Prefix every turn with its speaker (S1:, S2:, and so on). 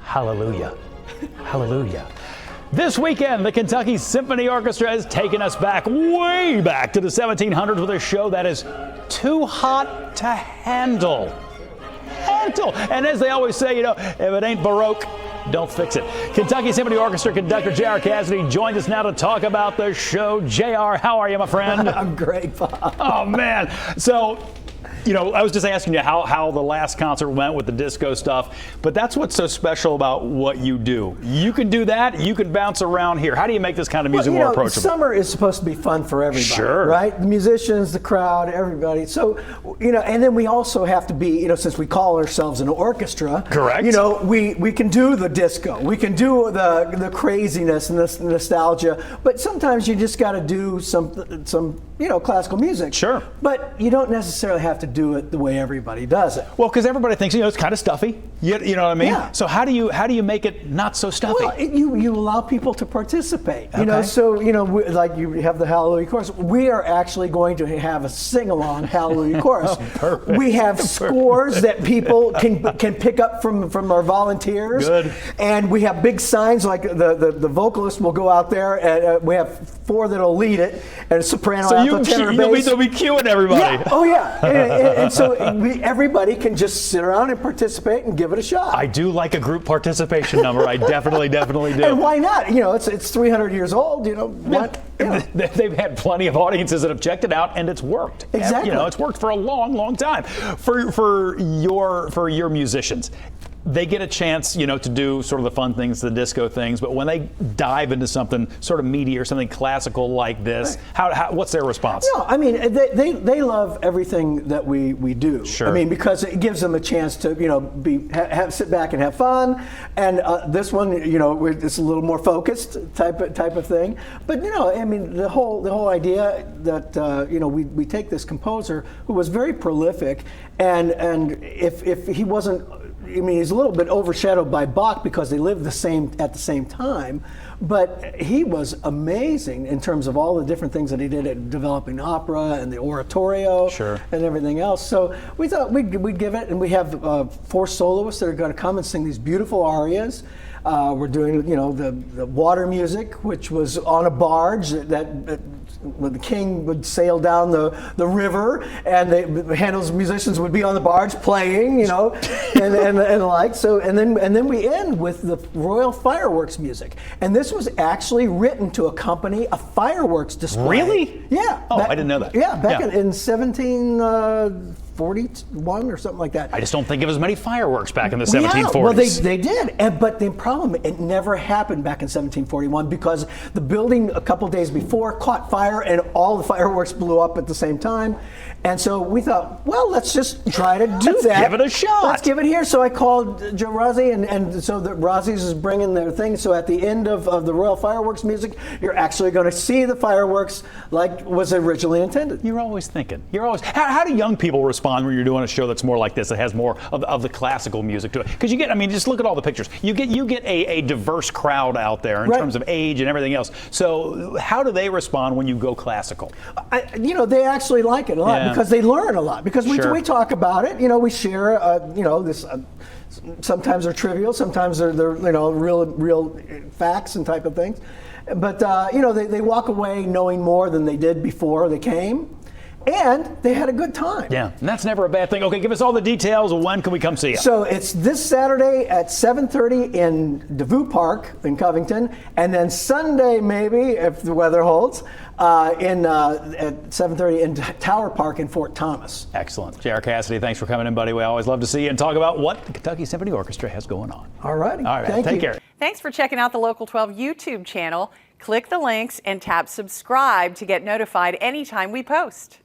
S1: Hallelujah. Hallelujah. This weekend, the Kentucky Symphony Orchestra has taken us back, way back to the 1700s with a show that is too hot to handle. And as they always say, if it ain't Baroque, don't fix it. Kentucky Symphony Orchestra conductor J.R. Cassidy joins us now to talk about the show. J.R., how are you, my friend?
S2: I'm great, Bob.
S1: Oh, man. So, I was just asking you how the last concert went with the disco stuff, but that's what's so special about what you do. You can do that. You can bounce around here. How do you make this kind of music more approachable?
S2: Summer is supposed to be fun for everybody,
S1: sure,
S2: right? The musicians, the crowd, everybody. So, and then we also have to be, since we call ourselves an orchestra,
S1: correct?
S2: We can do the disco, we can do the craziness and the nostalgia, but sometimes you just got to do some classical music.
S1: Sure.
S2: But you don't necessarily have to do it the way everybody does it.
S1: Well, because everybody thinks it's kind of stuffy. You know what I mean?
S2: Yeah.
S1: So how do you make it not so stuffy?
S2: Well, you allow people to participate.
S1: Okay.
S2: Like you have the Hallelujah chorus. We are actually going to have a sing-along Hallelujah chorus.
S1: Perfect.
S2: We have scores that people can pick up from our volunteers.
S1: Good.
S2: And we have big signs, like the vocalist will go out there, and we have 4 that'll lead it, and a soprano, alto, tenor, bass.
S1: You'll be cueing everybody.
S2: Yeah. Oh yeah. And so everybody can just sit around and participate and give it a shot.
S1: I do like a group participation number. I definitely do.
S2: And why not? It's 300 years old. What? Yeah.
S1: They've had plenty of audiences that have checked it out, and it's worked.
S2: Exactly.
S1: It's worked for a long, long time. For your musicians, they get a chance, to do sort of the fun things, the disco things, but when they dive into something sort of meaty or something classical like this, what's their response?
S2: No, I mean, they love everything that we do.
S1: Sure.
S2: I mean, because it gives them a chance to, sit back and have fun. And this one, it's a little more focused type of thing. But I mean, the whole idea that we take this composer who was very prolific, and if he wasn't. I mean, he's a little bit overshadowed by Bach because they lived at the same time, but he was amazing in terms of all the different things that he did at developing opera and the oratorio,
S1: sure,
S2: and everything else. So we thought we'd give it, and we have 4 soloists that are going to come and sing these beautiful arias. We're doing, the water music, which was on a barge that the king would sail down the river, and Handel's musicians would be on the barge playing, and the like. So and then we end with the royal fireworks music, and this was actually written to accompany a fireworks display.
S1: Really?
S2: Yeah.
S1: Oh, I didn't know that.
S2: Yeah, back in 1741 or something like that.
S1: I just don't think of as many fireworks back in the 1740s.
S2: Yeah, well, they did, but the problem, it never happened back in 1741 because the building a couple days before caught fire and all the fireworks blew up at the same time. And so we thought, well, let's just try to do that.
S1: Give it a shot.
S2: Let's give it here. So I called Joe Rossi, and so the Rossi's is bringing their thing. So at the end of the royal fireworks music, you're actually going to see the fireworks like was originally intended.
S1: You're always thinking. How do young people respond when you're doing a show that's more like this, that has more of the classical music to it? Because just look at all the pictures. You get a diverse crowd out there in terms of age and everything else. So how do they respond when you go classical?
S2: They actually like it a lot.
S1: Yeah.
S2: Because they learn a lot. Because we talk about it. We share. This. Sometimes they're trivial. Sometimes they're real facts and type of things. But they walk away knowing more than they did before they came. And they had a good time.
S1: Yeah, and that's never a bad thing. Okay, give us all the details. When can we come see you?
S2: So it's this Saturday at 7:30 in DeVue Park in Covington, and then Sunday maybe, if the weather holds, at 7:30 in Tower Park in Fort Thomas.
S1: Excellent. J.R. Cassidy, thanks for coming in, buddy. We always love to see you and talk about what the Kentucky Symphony Orchestra has going on.
S2: All right.
S1: Take care.
S3: Thanks for checking out the Local 12 YouTube channel. Click the links and tap subscribe to get notified anytime we post.